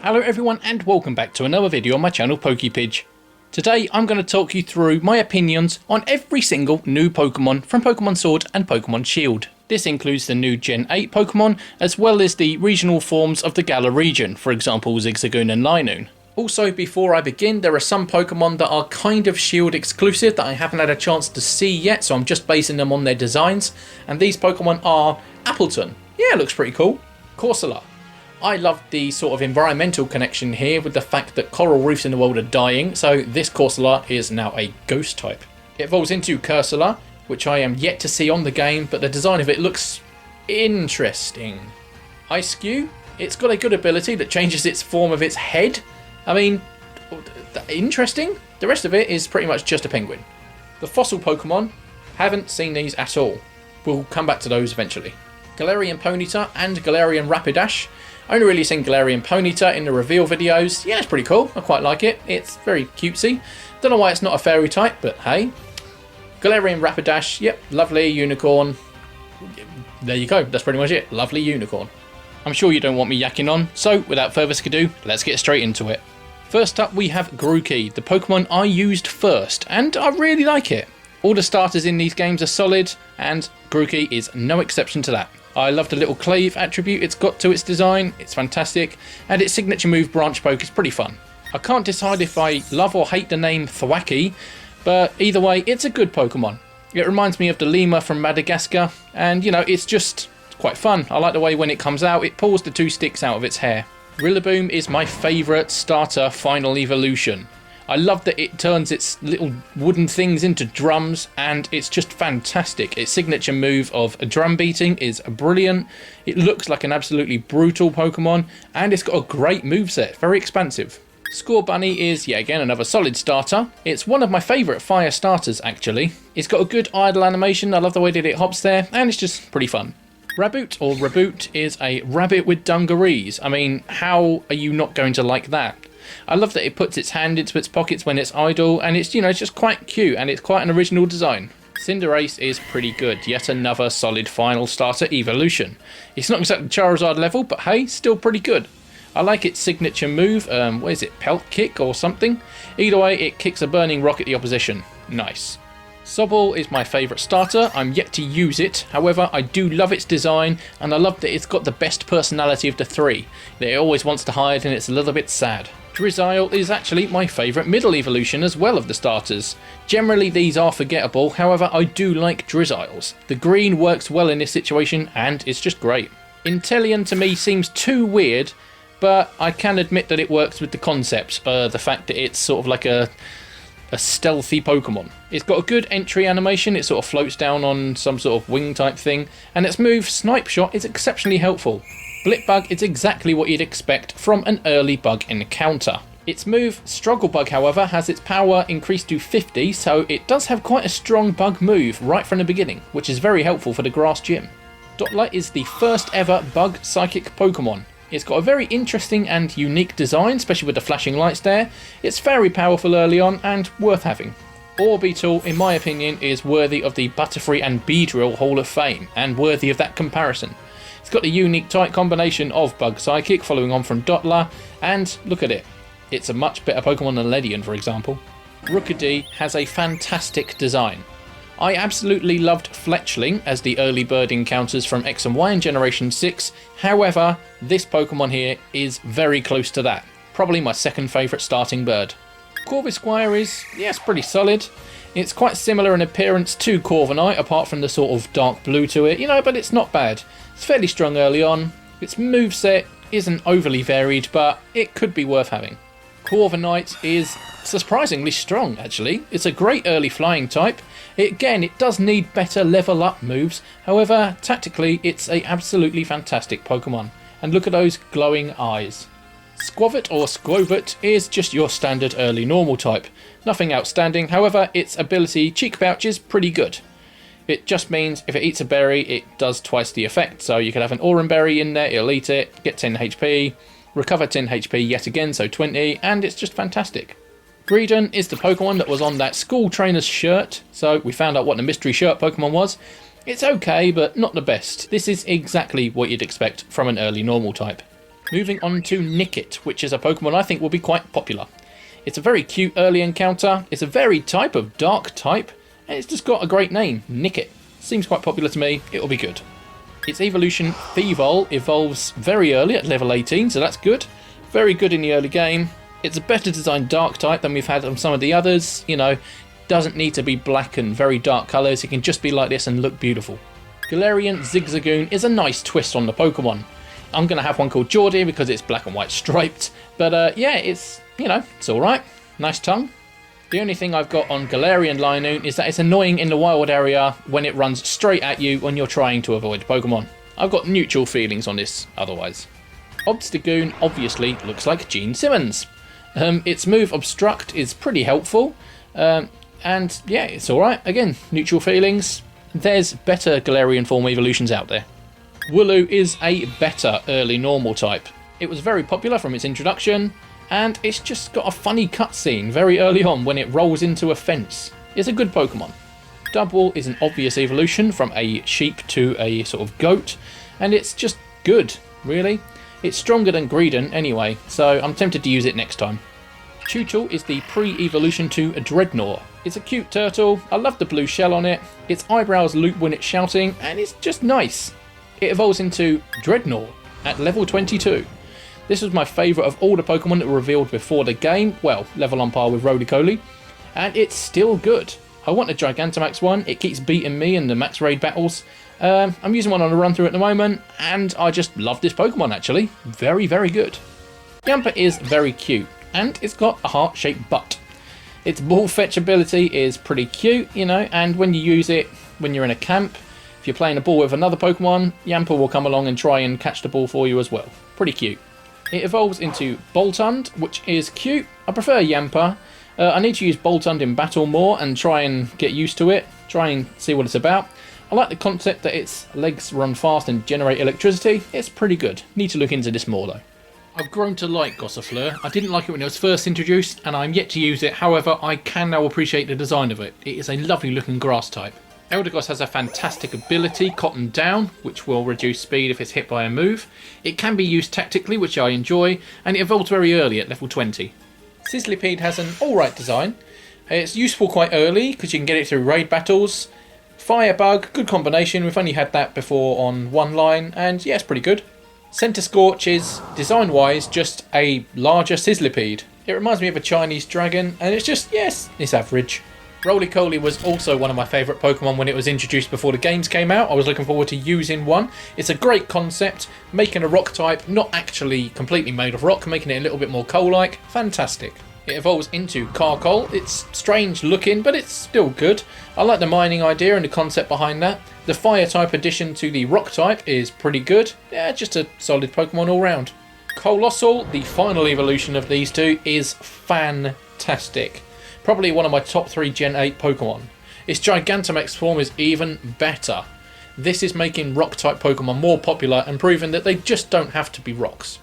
Hello everyone and welcome back to another video on my channel PokePidge. Today I'm going to talk you through my opinions on every single new Pokemon from Pokemon Sword and Pokemon Shield. This includes the new Gen 8 Pokemon as well as the regional forms of the Galar region, for example Zigzagoon and Linoon. Also, before I begin, there are some Pokemon that are kind of Shield exclusive that I haven't had a chance to see yet, so I'm just basing them on their designs, and these Pokemon are Appleton. Yeah, it looks pretty cool. Corsola. I love the sort of environmental connection here with the fact that coral reefs in the world are dying, so this Corsola is now a ghost type. It evolves into Cursola, which I am yet to see on the game, but the design of it looks interesting. Eiscue, it's got a good ability that changes its form of its head. I mean, interesting. The rest of it is pretty much just a penguin. The fossil Pokemon, haven't seen these at all. We'll come back to those eventually. Galarian Ponyta and Galarian Rapidash. Only really seen Galarian Ponyta in the reveal videos. Yeah, it's pretty cool. I quite like it. It's very cutesy. Don't know why it's not a fairy type, but hey. Galarian Rapidash, yep, lovely unicorn. There you go, that's pretty much it. Lovely unicorn. I'm sure you don't want me yakking on, so without further ado, let's get straight into it. First up we have Grookey, the Pokemon I used first, and I really like it. All the starters in these games are solid, and Grookey is no exception to that. I love the little clave attribute it's got to its design, it's fantastic, and its signature move Branch Poke is pretty fun. I can't decide if I love or hate the name Thwackey, but either way, it's a good Pokemon. It reminds me of the lemur from Madagascar, and you know, it's just quite fun. I like the way when it comes out, it pulls the two sticks out of its hair. Rillaboom is my favourite starter final evolution. I love that it turns its little wooden things into drums, and it's just fantastic. Its signature move of drum beating is brilliant. It looks like an absolutely brutal Pokemon, and it's got a great moveset, very expansive. Scorbunny is yet again another solid starter. It's one of my favourite fire starters actually. It's got a good idle animation, I love the way that it hops there, and it's just pretty fun. Raboot, or Raboot, is a rabbit with dungarees. I mean, how are you not going to like that? I love that it puts its hand into its pockets when it's idle, and it's, you know, it's just quite cute, and it's quite an original design. Cinderace is pretty good, yet another solid final starter evolution. It's not exactly Charizard level, but hey, still pretty good. I like its signature move, what is it, Pelt Kick or something? Either way, it kicks a burning rock at the opposition. Nice. Sobble is my favourite starter. I'm yet to use it, however I do love its design, and I love that it's got the best personality of the three. It always wants to hide and it's a little bit sad. Drizzile is actually my favourite middle evolution as well of the starters. Generally these are forgettable, however I do like Drizziles. The green works well in this situation and it's just great. Inteleon to me seems too weird, but I can admit that it works with the concept, the fact that it's sort of like a stealthy Pokemon. It's got a good entry animation, it sort of floats down on some sort of wing type thing, and its move Snipe Shot is exceptionally helpful. Blipbug is exactly what you'd expect from an early bug encounter. Its move Struggle Bug, however, has its power increased to 50, so it does have quite a strong bug move right from the beginning, which is very helpful for the grass gym. Dottler is the first ever bug psychic Pokemon. It's got a very interesting and unique design, especially with the flashing lights there. It's very powerful early on and worth having. Orbeetle, in my opinion, is worthy of the Butterfree and Beedrill Hall of Fame, and worthy of that comparison. It's got the unique tight combination of Bug Psychic following on from Dottler, and look at it. It's a much better Pokemon than Ledian, for example. Rookidee has a fantastic design. I absolutely loved Fletchling as the early bird encounters from X and Y in Generation 6, however, this Pokemon here is very close to that. Probably my second favourite starting bird. Corvisquire is, yes, pretty solid. It's quite similar in appearance to Corviknight, apart from the sort of dark blue to it, you know, but it's not bad. It's fairly strong early on. Its moveset isn't overly varied, but it could be worth having. Corviknight is surprisingly strong, actually. It's a great early flying type. It does need better level up moves, however, tactically, it's a absolutely fantastic Pokemon. And look at those glowing eyes. Squavit or Squovit is just your standard early normal type. Nothing outstanding, however, its ability Cheek Pouch is pretty good. It just means if it eats a berry, it does twice the effect, so you could have an Aurum Berry in there, it'll eat it, get 10 HP, recover 10 HP yet again, so 20, and it's just fantastic. Greedon is the Pokemon that was on that school trainer's shirt, so we found out what the mystery shirt Pokemon was. It's okay, but not the best. This is exactly what you'd expect from an early normal type. Moving on to Nickit, which is a Pokemon I think will be quite popular. It's a very cute early encounter, it's a varied type of dark type, and it's just got a great name, Nickit. Seems quite popular to me, it'll be good. Its evolution, Thievul, evolves very early at level 18, so that's good. Very good in the early game. It's a better designed dark type than we've had on some of the others, you know, doesn't need to be black and very dark colours, it can just be like this and look beautiful. Galarian Zigzagoon is a nice twist on the Pokemon. I'm going to have one called Geordie because it's black and white striped, but yeah, it's, you know, it's alright. Nice tongue. The only thing I've got on Galarian Linoon is that it's annoying in the wild area when it runs straight at you when you're trying to avoid Pokemon. I've got neutral feelings on this otherwise. Obstagoon obviously looks like Gene Simmons. Its move Obstruct is pretty helpful, and yeah, it's alright. Again, neutral feelings. There's better Galarian form evolutions out there. Wooloo is a better early normal type. It was very popular from its introduction, and it's just got a funny cutscene very early on when it rolls into a fence. It's a good Pokemon. Dubwool is an obvious evolution from a sheep to a sort of goat, and it's just good, really. It's stronger than Greedent anyway, so I'm tempted to use it next time. Chewtle is the pre-evolution to a Dreadnought. It's a cute turtle, I love the blue shell on it, its eyebrows loop when it's shouting, and it's just nice. It evolves into Dreadnought at level 22. This was my favourite of all the Pokemon that were revealed before the game, well, level on par with Roly-Coly, and it's still good. I want a Gigantamax one, it keeps beating me in the Max Raid battles. I'm using one on a run through at the moment, and I just love this Pokemon actually. Very, very good. Yamper is very cute, and it's got a heart-shaped butt. Its ball fetch ability is pretty cute, you know, and when you use it when you're in a camp, if you're playing a ball with another Pokemon, Yamper will come along and try and catch the ball for you as well. Pretty cute. It evolves into Boltund, which is cute. I prefer Yamper. I need to use Boltund in battle more and try and get used to it. Try and see what it's about. I like the concept that its legs run fast and generate electricity. It's pretty good. Need to look into this more though. I've grown to like Gossifleur. I didn't like it when it was first introduced, and I'm yet to use it. However, I can now appreciate the design of it. It is a lovely looking grass type. Eldegoss has a fantastic ability, Cotton Down, which will reduce speed if it's hit by a move. It can be used tactically, which I enjoy, and it evolves very early at level 20. Sizzlipede has an alright design. It's useful quite early because you can get it through raid battles. Firebug, good combination. We've only had that before on one line, and yeah, it's pretty good. Centiskorch is, design-wise, just a larger Sizzlipede. It reminds me of a Chinese dragon, and it's just, yes, it's average. Roly-Coly was also one of my favourite Pokemon when it was introduced before the games came out. I was looking forward to using one. It's a great concept, making a rock type, not actually completely made of rock, making it a little bit more coal-like. Fantastic. It evolves into Carkol. It's strange looking, but it's still good. I like the mining idea and the concept behind that. The fire type addition to the rock type is pretty good. Yeah, just a solid Pokemon all round. Colossal, the final evolution of these two, is fantastic. Probably one of my top 3 Gen 8 Pokemon. Its Gigantamax form is even better. This is making rock type Pokemon more popular and proving that they just don't have to be rocks.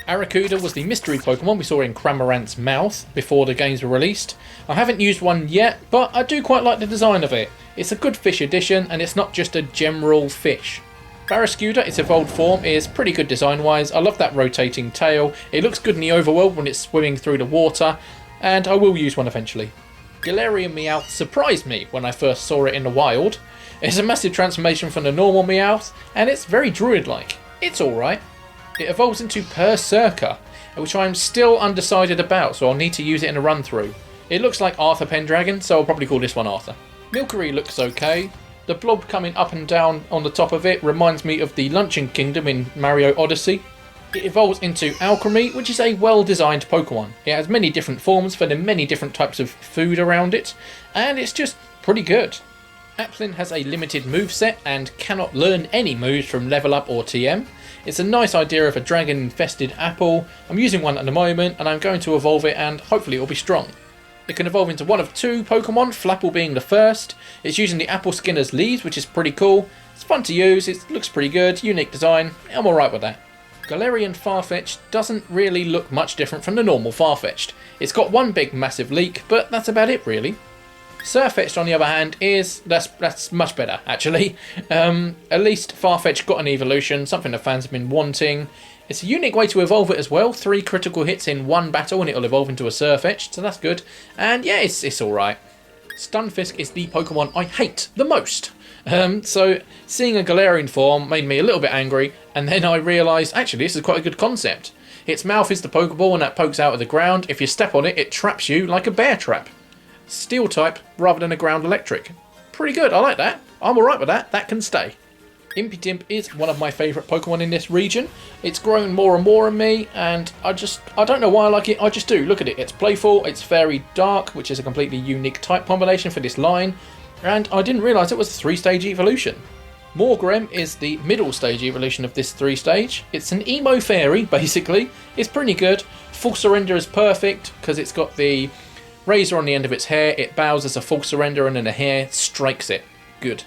Arrokuda was the mystery Pokemon we saw in Cramorant's mouth before the games were released. I haven't used one yet, but I do quite like the design of it. It's a good fish addition, and it's not just a general fish. Barraskewda, its evolved form, is pretty good design wise. I love that rotating tail. It looks good in the overworld when it's swimming through the water, and I will use one eventually. Galarian Meowth surprised me when I first saw it in the wild. It's a massive transformation from the normal Meowth, and it's very druid-like. It's alright. It evolves into Berserker, which I'm still undecided about, so I'll need to use it in a run-through. It looks like Arthur Pendragon, so I'll probably call this one Arthur. Milcery looks okay. The blob coming up and down on the top of it reminds me of the Luncheon Kingdom in Mario Odyssey. It evolves into Alchemy, which is a well-designed Pokemon. It has many different forms for the many different types of food around it, and it's just pretty good. Applin has a limited moveset and cannot learn any moves from level up or TM. It's a nice idea of a dragon-infested apple. I'm using one at the moment, and I'm going to evolve it, and hopefully it will be strong. It can evolve into one of 2 Pokemon, Flapple being the first. It's using the apple skin as leaves, which is pretty cool. It's fun to use, it looks pretty good, unique design. I'm alright with that. Galarian Farfetch'd doesn't really look much different from the normal Farfetch'd. It's got one big massive leak, but that's about it really. Sirfetch'd, on the other hand, that's much better, actually. At least Farfetch'd got an evolution, something the fans have been wanting. It's a unique way to evolve it as well. 3 critical hits in 1 battle and it'll evolve into a Sirfetch'd, so that's good. And yeah, it's alright. Stunfisk is the Pokemon I hate the most. So seeing a Galarian form made me a little bit angry, and then I realised, actually, this is quite a good concept. Its mouth is the Pokeball and that pokes out of the ground. If you step on it, it traps you like a bear trap. Steel type rather than a ground electric. Pretty good, I like that. I'm alright with that, that can stay. Impidimp is one of my favourite Pokemon in this region. It's grown more and more on me, and I don't know why I like it, I just do. Look at it, it's playful, it's very dark, which is a completely unique type combination for this line, and I didn't realise it was a 3-stage evolution. Morgrem is the middle stage evolution of this 3-stage. It's an emo fairy, basically. It's pretty good. Full surrender is perfect, because it's got the razor on the end of its hair, it bows as a full surrender, and then the hair strikes it. Good.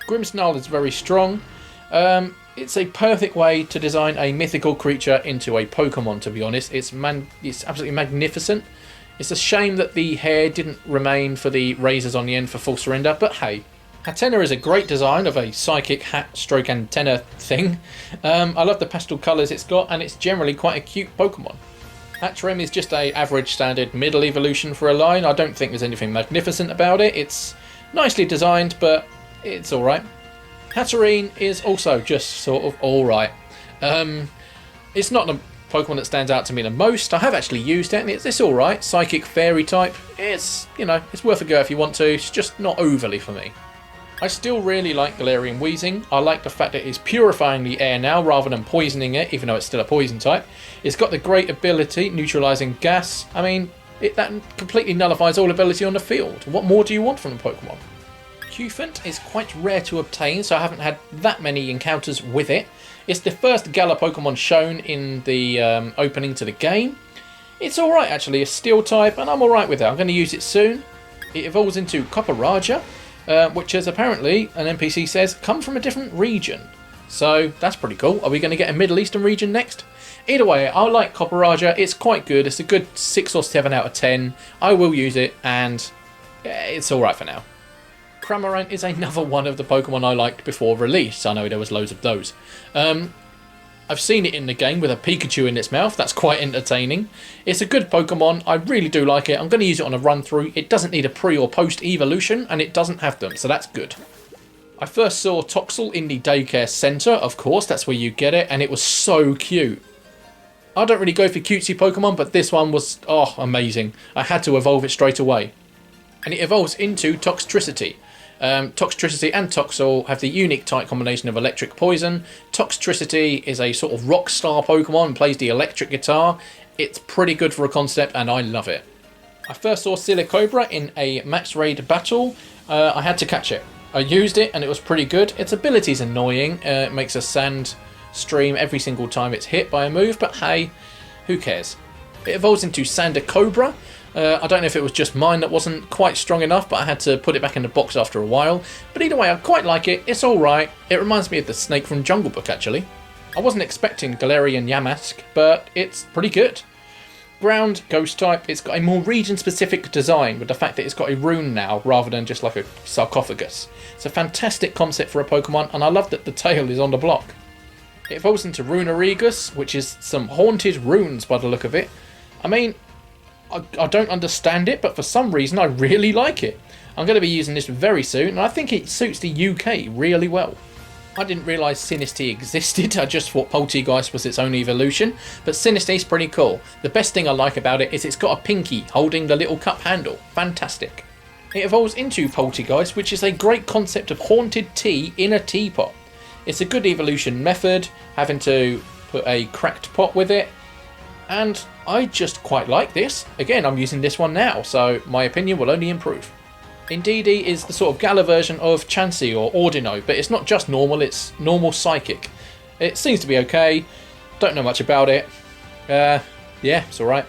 Grimmsnarl is very strong. It's a perfect way to design a mythical creature into a Pokemon, to be honest. It's absolutely magnificent. It's a shame that the hair didn't remain for the razors on the end for full surrender, but hey. Hatenna is a great design of a psychic hat stroke antenna thing. I love the pastel colours it's got, and it's generally quite a cute Pokemon. Hattrem is just a average standard middle evolution for a line. I don't think there's anything magnificent about it. It's nicely designed, but it's alright. Hatterene is also just sort of alright. It's not the Pokemon that stands out to me the most. I have actually used it and it's alright. Psychic Fairy type. It's worth a go if you want to. It's just not overly for me. I still really like Galarian Weezing. I like the fact that it's purifying the air now rather than poisoning it, even though it's still a poison type. It's got the great ability, neutralising gas. I mean, that completely nullifies all ability on the field. What more do you want from a Pokemon? Cufant is quite rare to obtain, so I haven't had that many encounters with it. It's the first Galar Pokemon shown in the opening to the game. It's alright actually, a Steel type, and I'm alright with it. I'm going to use it soon. It evolves into Copperaja, which is apparently, an NPC says, come from a different region. So that's pretty cool. Are we going to get a Middle Eastern region next? Either way, I like Copperaja. It's quite good. It's a good 6 or 7 out of 10. I will use it, and it's alright for now. Cramorant is another one of the Pokemon I liked before release. I know there was loads of those. I've seen it in the game with a Pikachu in its mouth. That's quite entertaining. It's a good Pokemon. I really do like it. I'm going to use it on a run through. It doesn't need a pre or post evolution, and it doesn't have them, so that's good. I first saw Toxel in the daycare centre, of course. That's where you get it, and it was so cute. I don't really go for cutesy Pokemon, but this one was, amazing. I had to evolve it straight away. And it evolves into Toxtricity. Toxtricity and Toxel have the unique type combination of electric poison. Toxtricity is a sort of rock star Pokemon and plays the electric guitar. It's pretty good for a concept and I love it. I first saw Silicobra in a max raid battle. I had to catch it. I used it and it was pretty good. Its ability is annoying. It makes a sand stream every single time it's hit by a move, but hey, who cares? It evolves into Sander Cobra. I don't know if it was just mine that wasn't quite strong enough, but I had to put it back in the box after a while. But either way, I quite like it. It's alright. It reminds me of the snake from Jungle Book, actually. I wasn't expecting Galarian Yamask, but it's pretty good. Ground Ghost type, it's got a more region-specific design with the fact that it's got a rune now, rather than just like a sarcophagus. It's a fantastic concept for a Pokemon, and I love that the tail is on the block. It evolves into Runerigus, which is some haunted runes by the look of it. I mean, I don't understand it, but for some reason I really like it. I'm going to be using this very soon, and I think it suits the UK really well. I didn't realise Sinistea existed, I just thought Polteageist was its own evolution, but Sinistea's pretty cool. The best thing I like about it is it's got a pinky holding the little cup handle. Fantastic. It evolves into Polteageist, which is a great concept of haunted tea in a teapot. It's a good evolution method, having to put a cracked pot with it, and I just quite like this. Again, I'm using this one now, so my opinion will only improve. Indeedee is the sort of Galar version of Chansey or Ordino, but it's not just normal, it's normal psychic. It seems to be okay, don't know much about it. Yeah, it's alright.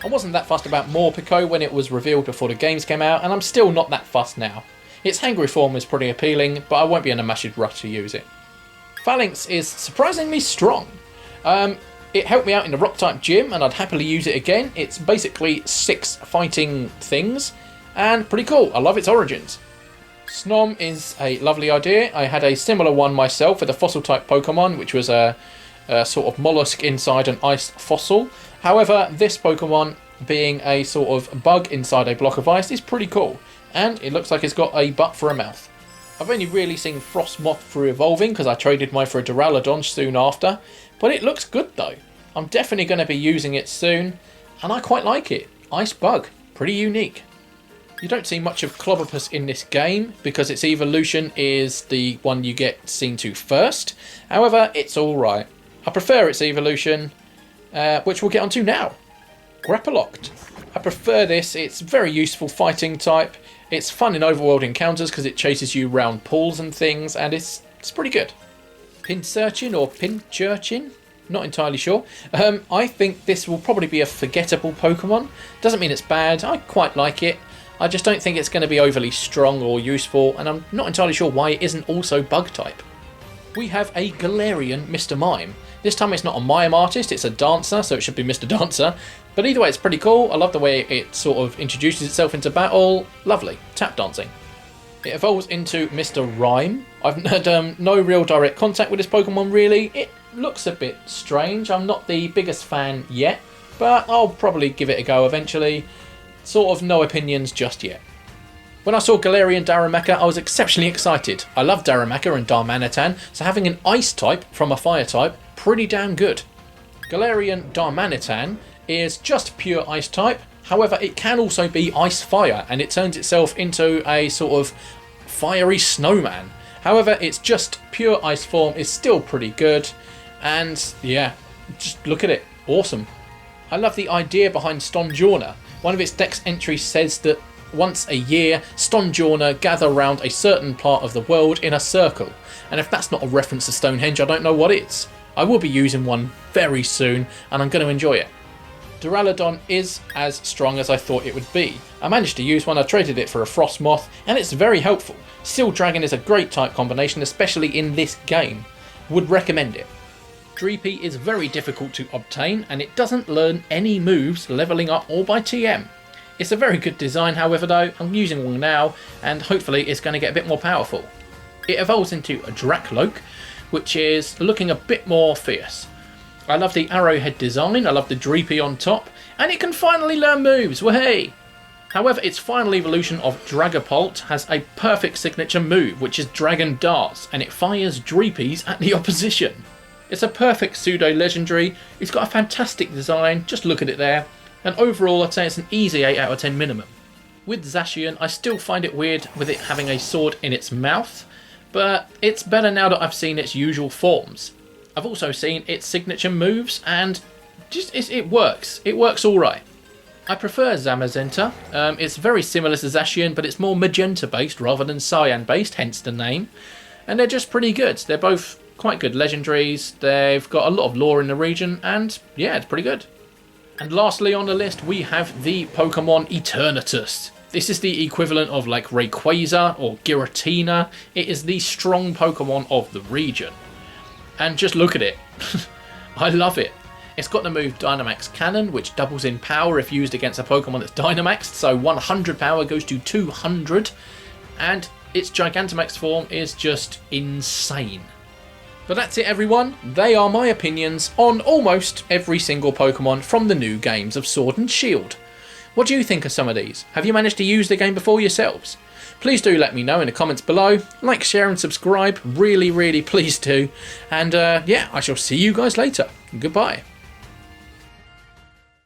I wasn't that fussed about Morpeko when it was revealed before the games came out, and I'm still not that fussed now. Its hangry form is pretty appealing, but I won't be in a massive rush to use it. Phalanx is surprisingly strong. It helped me out in the Rock-type gym, and I'd happily use it again. It's basically 6 fighting things, and pretty cool. I love its origins. Snom is a lovely idea. I had a similar one myself with a fossil type Pokemon, which was a sort of mollusk inside an ice fossil. However, this Pokemon being a sort of bug inside a block of ice is pretty cool, and it looks like it's got a butt for a mouth. I've only really seen Frostmoth through evolving because I traded mine for a Duraludon soon after, but it looks good though. I'm definitely going to be using it soon, and I quite like it. Ice Bug, pretty unique. You don't see much of Clobopus in this game because its evolution is the one you get seen to first. However, it's alright. I prefer its evolution, which we'll get onto now. Grappaloct. I prefer this. It's very useful fighting type. It's fun in overworld encounters because it chases you round pools and things, and it's pretty good. Pincurchin or Pinchurchin? Not entirely sure. I think this will probably be a forgettable Pokemon. Doesn't mean it's bad. I quite like it. I just don't think it's going to be overly strong or useful, and I'm not entirely sure why it isn't also bug type. We have a Galarian Mr. Mime. This time it's not a mime artist, it's a dancer, so it should be Mr. Dancer. But either way, it's pretty cool. I love the way it sort of introduces itself into battle. Lovely. Tap dancing. It evolves into Mr. Rhyme. I've had no real direct contact with this Pokemon really. It looks a bit strange. I'm not the biggest fan yet, but I'll probably give it a go eventually. Sort of no opinions just yet. When I saw Galarian Darumaka, I was exceptionally excited. I love Darumaka and Darmanitan, so having an ice type from a fire type, pretty damn good. Galarian Darmanitan is just pure ice type, however it can also be ice fire, and it turns itself into a sort of fiery snowman. However, it's just pure ice form is still pretty good, and yeah, just look at it, awesome. I love the idea behind Stonjourner. One of its dex entries says that once a year, Stonjourner gather around a certain part of the world in a circle, and if that's not a reference to Stonehenge, I don't know what is. I will be using one very soon, and I'm going to enjoy it. Duraludon is as strong as I thought it would be. I managed to use one, I traded it for a Frostmoth, and it's very helpful. Steel Dragon is a great type combination, especially in this game. Would recommend it. Dreepy is very difficult to obtain, and it doesn't learn any moves levelling up or by TM. It's a very good design, however though, I'm using one now, and hopefully it's going to get a bit more powerful. It evolves into a Dracloak, which is looking a bit more fierce. I love the arrowhead design, I love the Dreepy on top, and it can finally learn moves, wahey! However, its final evolution of Dragapult has a perfect signature move, which is Dragon Darts, and it fires Dreepies at the opposition. It's a perfect pseudo-legendary, it's got a fantastic design, just look at it there, and overall I'd say it's an easy 8 out of 10 minimum. With Zacian, I still find it weird with it having a sword in its mouth, but it's better now that I've seen its usual forms. I've also seen its signature moves, and just it works alright. I prefer Zamazenta. It's very similar to Zacian, but it's more magenta based rather than cyan based, hence the name, and they're just pretty good. They're both quite good legendaries, they've got a lot of lore in the region, and yeah, it's pretty good. And lastly on the list we have the Pokemon Eternatus. This is the equivalent of like Rayquaza or Giratina. It is the strong Pokemon of the region. And just look at it. I love it. It's got the move Dynamax Cannon, which doubles in power if used against a Pokemon that's Dynamaxed, so 100 power goes to 200, and its Gigantamax form is just insane. But that's it everyone, they are my opinions on almost every single Pokemon from the new games of Sword and Shield. What do you think of some of these? Have you managed to use the game before yourselves? Please do let me know in the comments below. Like, share and subscribe, really please do. And yeah, I shall see you guys later. Goodbye.